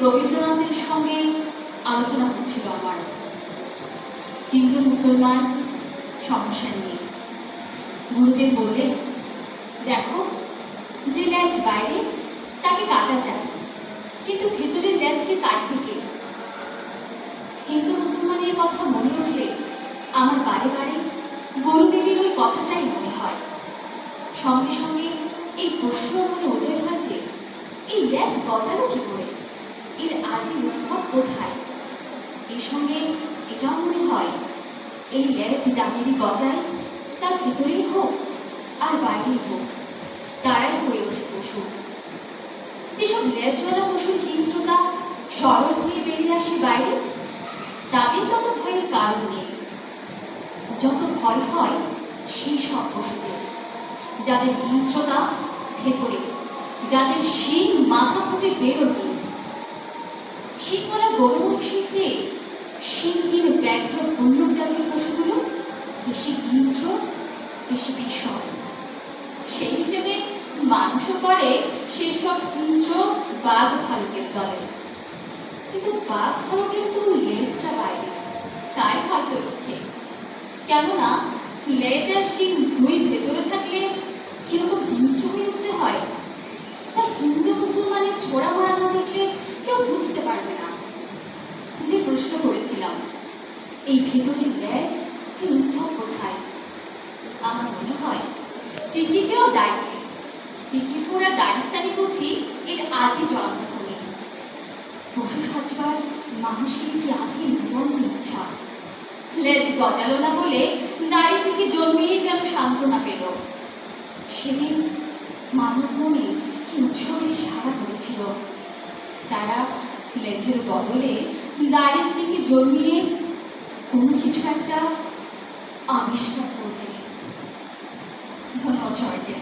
রবীন্দ্রনাথের সঙ্গে আলোচনা হচ্ছিল আমার। হিন্দু মুসলমান সমস্যা নিয়ে গুরুদেব বললেন, দেখো, যে ল্যাজ বাইরে তাকে কাটা যায়, কিন্তু ভেতরের ল্যাজকে কাটবে কে? হিন্দু মুসলমানের কথা মনে উঠলে আমার বারে বারে গুরুদেবের ওই কথাটাই মনে হয়। সঙ্গে সঙ্গে এই প্রশ্ন মনে উদয় হয় যে এই ল্যাজ গজালো কি করে, এর আদি উদ্ভব কোথায়? এর সঙ্গে এটাও মনে হয় এই ল্যাজ যাদেরই গজায় তার ভেতরেই হোক আর বাইরেই হোক, তারাই হয়ে ওঠে পশু। যেসব ল্যাজওয়ালা পশুর হিংস্রতা সরল হয়ে বেরিয়ে আসে বাইরে, তাদের তত ভয়ের কারণ নেই। যত ভয় হয় সেই সব পশুদের, যাদের হিংস্রতা ভেতরে, যাদের শিং মাথা ফুটে বেরোনি। শিংওয়ালা গরু মহিষের চেয়ে শিংহীন ব্যাঘ্র ভল্লুক জাতীয় পশুগুলো বেশি হিংস্র, বেশি ভীষণ। সেই হিসেবে মানুষও পড়ে সেসব হিংস্র বাঘ ভালুকের দলে। কিন্তু বাঘ ভালুকের তো লেজটা বাইরে, তাই হয়তো রক্ষে। কেননা লেজ আর শিং দুই ভেতরে থাকলে কিরকম হিংস্র হয়ে উঠতে হয়, তা হিন্দু মুসলমানের ছোড়া মারা না দেখলে কেউ বুঝতে পারবে না। যে প্রশ্ন করেছিলাম, এই ভেতরের লেজ এর উদ্ভব কোথায়, আমার মনে হয় টিকিতেও দাঁড়িয়ে টিকিপুরা দাঁড়িস্তানি বুঝি এর আদি জন্মভূমি। পশু সাজবার মানুষের কি আদি দুরন্ত ইচ্ছা। লেজ গজালো না বলে দাড়ি থেকে জন্মিয়ে যেন সান্ত্বনা পেল। সেদিন মানব মনে কি উৎসবের সাড়া পড়েছিল। তারা লেজের বদলে দাড়ির থেকে জন্মিয়ে কোনো কিছু একটা আবিষ্কার করবে। ধন্যবাদ সবাইকে।